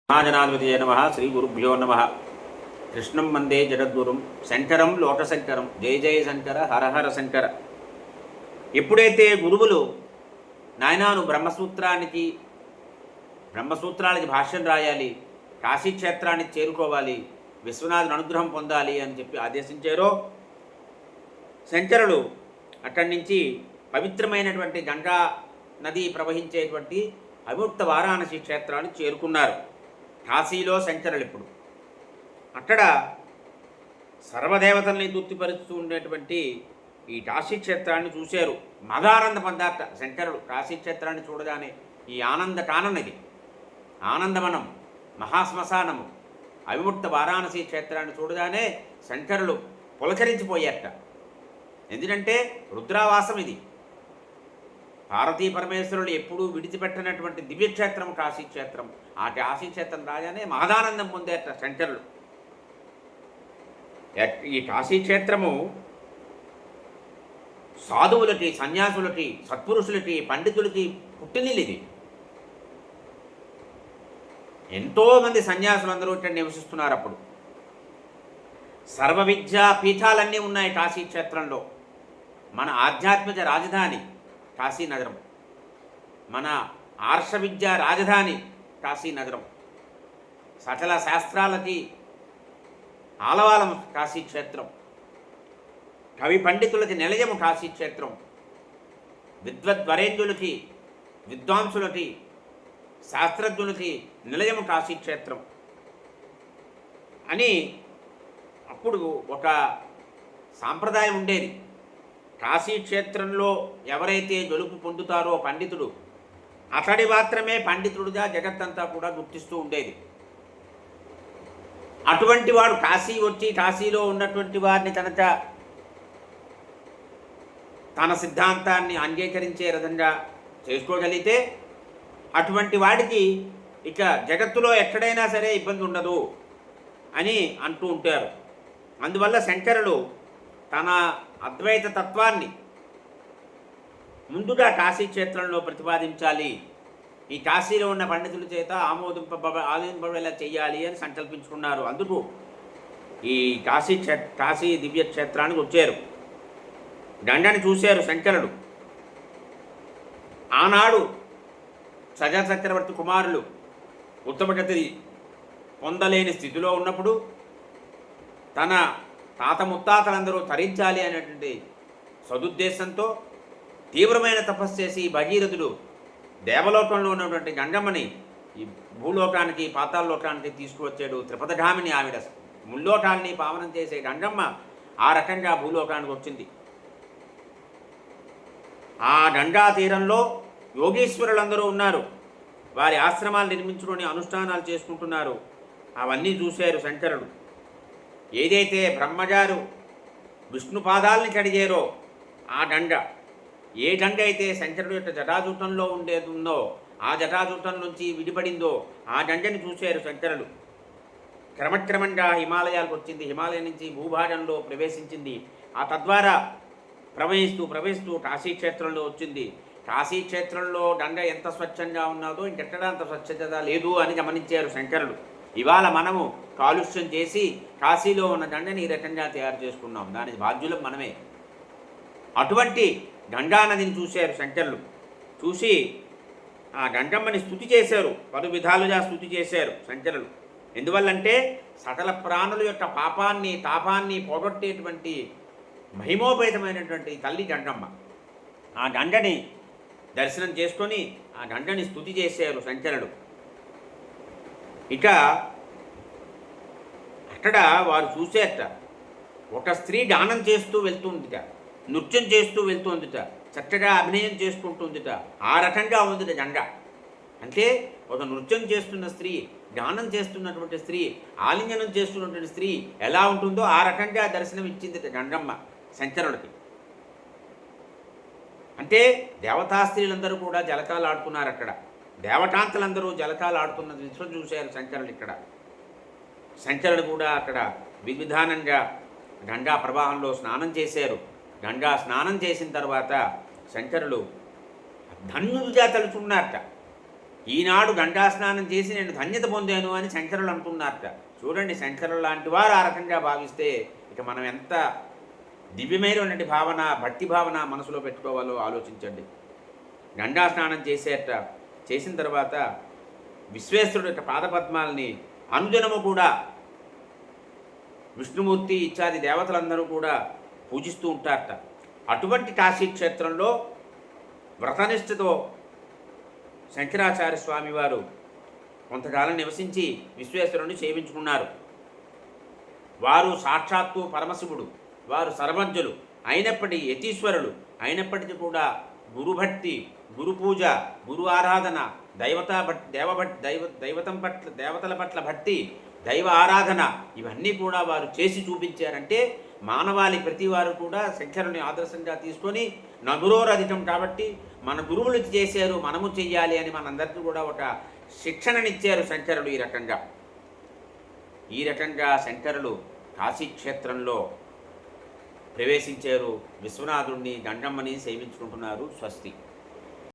महाजनाधिपतये नमः श्री गुरुभ्यो नमः कृष्णं वंदे जगद्गुरुं శంకరం లోకశంకరం జయ జయ శంకర హర హర శంకర. ఎప్పుడైతే గురువులు నాయనాను బ్రహ్మసూత్రాలకి భాష్యం రాయాలి, కాశీక్షేత్రానికి చేరుకోవాలి, విశ్వనాథుని అనుగ్రహం పొందాలి అని చెప్పి ఆదేశించారో, శంకరులు అక్కడి నుంచి పవిత్రమైనటువంటి గంగా నది ప్రవహించేటువంటి అవిముక్త వారాణసి క్షేత్రాన్ని చేరుకున్నారు. కాశీలో శంకరులు ఇప్పుడు అక్కడ సర్వదేవతల్ని తృప్తిపరుస్తూ ఉండేటువంటి ఈ కాశీక్షేత్రాన్ని చూశారు. మదానంద పదార్థ శంకరుడు కాశీక్షేత్రాన్ని చూడగానే ఈ ఆనంద కాననిది ఆనందవనం మహాశ్మశానము అవిముక్త వారాణసి క్షేత్రాన్ని చూడగానే శంకరులు పులకరించిపోయారట. ఎందుకంటే రుద్రావాసం ఇది, పార్వతీ పరమేశ్వరులు ఎప్పుడూ విడిచిపెట్టినటువంటి దివ్యక్షేత్రం కాశీక్షేత్రం. ఆ కాశీక్షేత్రం రాగానే మహదానందం పొందేట శంకరులు. ఈ కాశీక్షేత్రము సాధువులకి, సన్యాసులకి, సత్పురుషులకి, పండితులకి పుట్టినిల్లు ఇది. ఎంతోమంది సన్యాసులందరూ ఇక్కడ నివసిస్తున్నారు. అప్పుడు సర్వ విద్యా పీఠాలన్నీ ఉన్నాయి కాశీక్షేత్రంలో. మన ఆధ్యాత్మిక రాజధాని కాశీనగరం, మన ఆర్ష విద్యా రాజధాని కాశీనగరం, సకల శాస్త్రాలకి ఆలవాలం కాశీక్షేత్రం, కవి పండితులకి నిలయము కాశీక్షేత్రం, విద్వద్వరేణ్యులకి, విద్వాంసులకి, శాస్త్రజ్ఞులకి నిలయము కాశీక్షేత్రం అని అప్పుడు ఒక సాంప్రదాయం ఉండేది. కాశీక్షేత్రంలో ఎవరైతే గెలుపు పొందుతారో పండితుడు, అతడి మాత్రమే పండితుడుగా జగత్తంతా కూడా గుర్తిస్తూ ఉండేది. అటువంటి వాడు కాశీ వచ్చి కాశీలో ఉన్నటువంటి వారిని తన సిద్ధాంతాన్ని అంగీకరించే విధంగా చేసుకోగలిగితే అటువంటి వాడికి ఇక జగత్తులో ఎక్కడైనా సరే ఇబ్బంది ఉండదు అని అంటూ ఉంటారు. అందువల్ల శంకరులు తన అద్వైత తత్వాన్ని ముందుగా కాశీక్షేత్రంలో ప్రతిపాదించాలి, ఈ కాశీలో ఉన్న పండితుల చేత ఆమోదింపబడేలా చేయాలి అని సంకల్పించుకున్నారు. అందుకు ఈ కాశీ దివ్యక్షేత్రానికి వచ్చారు. గంగని చూశారు శంకరుడు. ఆనాడు సజా చక్రవర్తి కుమారులు ఉత్తమగతి పొందలేని స్థితిలో ఉన్నప్పుడు తన తాత ముత్తాతలందరూ తరించాలి అనేటువంటి సదుద్దేశంతో తీవ్రమైన తపస్సు చేసి భగీరథుడు దేవలోకంలో ఉన్నటువంటి గంగమ్మని ఈ భూలోకానికి, పాతాళలోకానికి తీసుకువచ్చాడు. త్రిపదగామిని ఆవిడ, ముల్లోకాన్ని పావనం చేసే గంగమ్మ ఆ రకంగా భూలోకానికి వచ్చింది. ఆ గంగా తీరంలో యోగీశ్వరులందరూ ఉన్నారు. వారి ఆశ్రమాలు నిర్మించుకొని అనుష్ఠానాలు చేసుకుంటున్నారు. అవన్నీ చూశారు శంకరుడు. ఏదైతే బ్రహ్మగారు విష్ణు పాదాలని కడిగారో ఆ గంగ, ఏ గంగ అయితే శంకరుడు యొక్క జటాజూటంలో ఉందో, ఆ జటాజూటం నుంచి విడిపడిందో ఆ గంగని చూశారు శంకరులు. క్రమక్రమంగా హిమాలయాలకు వచ్చింది, హిమాలయం నుంచి భూభాగంలో ప్రవేశించింది. ఆ తద్వారా ప్రవహిస్తూ కాశీక్షేత్రంలో వచ్చింది. కాశీక్షేత్రంలో గంగ ఎంత స్వచ్ఛంగా ఉన్నదో ఇంకెక్కడ అంత స్వచ్ఛత లేదు అని గమనించారు శంకరులు. ఇవాళ మనము కాలుష్యం చేసి కాశీలో ఉన్న గంగని ఈ రకంగా తయారు చేసుకున్నాం, దానికి బాధ్యులం మనమే. అటువంటి గంగానదిని చూశారు శంకరులు. చూసి ఆ గంగమ్మని స్తుతి చేశారు, పలు విధాలుగా స్తుతి చేశారు శంకరులు. ఎందువల్లంటే సకల ప్రాణుల యొక్క పాపాన్ని తాపాన్ని పోగొట్టేటువంటి మహిమోపేతమైనటువంటి తల్లి గంగమ్మ. ఆ గంగని దర్శనం చేసుకొని ఆ గంగని స్తుతి చేశారు శంకరులు. ఇక అక్కడ వారు చూసేట ఒక స్త్రీ గానం చేస్తూ వెళ్తుందిట, నృత్యం చేస్తూ వెళ్తుందిట, చక్కగా అభినయం చేసుకుంటుందిట. ఆ రకంగా ఉందిట గంగ. అంటే ఒక నృత్యం చేస్తున్న స్త్రీ, గానం చేస్తున్నటువంటి స్త్రీ, ఆలింగనం చేస్తున్నటువంటి స్త్రీ ఎలా ఉంటుందో ఆ రకంగా దర్శనం ఇచ్చిందిట గంగమ్మ శంకరుడికి. అంటే దేవతా స్త్రీలందరూ కూడా జలకాలు ఆడుతున్నారు అక్కడ. దేవకాంతలందరూ జలకాలు ఆడుతున్న దృశ్యం చూశారు శంకరుడు. ఇక్కడ శంకరుడు కూడా అక్కడ విధానంగా గంగా ప్రవాహంలో స్నానం చేశారు. గంగా స్నానం చేసిన తర్వాత శంకరులు ధన్యులుగా తలుచున్నారట. ఈనాడు గంగా స్నానం చేసి నేను ధన్యత పొందాను అని శంకరులు అంటున్నారట. చూడండి, శంకరులు లాంటి వారు ఆ రకంగా భావిస్తే ఇక మనం ఎంత దివ్యమైనటువంటి భావన, భక్తి భావన మనసులో పెట్టుకోవాలో ఆలోచించండి. గంగా స్నానం చేసేట చేసిన తర్వాత విశ్వేశ్వరుడు యొక్క పాదపద్మాలని అనుదినము కూడా విష్ణుమూర్తి ఇత్యాది దేవతలందరూ కూడా పూజిస్తూ ఉంటారట. అటువంటి కాశీక్షేత్రంలో వ్రతనిష్టతో శంకరాచార్య స్వామి వారు కొంతకాలం నివసించి విశ్వేశ్వరుని సేవించుకున్నారు. వారు సాక్షాత్తు పరమశివుడు, వారు సర్వజ్ఞులు అయినప్పటికీ యతీశ్వరులు అయినప్పటికీ కూడా గురుభక్తి, గురు పూజ, గురు ఆరాధన, దేవతల పట్ల భక్తి, దైవ ఆరాధన ఇవన్నీ కూడా వారు చేసి చూపించారంటే మానవాళి ప్రతి వారు కూడా శంకరుని ఆదర్శంగా తీసుకొని నగురోరధికం కాబట్టి మన గురువులు చేశారు మనము చెయ్యాలి అని మనందరికీ కూడా ఒక శిక్షణనిచ్చారు శంకరులు. ఈ రకంగా శంకరులు కాశీక్షేత్రంలో ప్రవేశించారు. విశ్వనాథుణ్ణి, గంగమ్మని సేవించుకుంటున్నారు. స్వస్తి.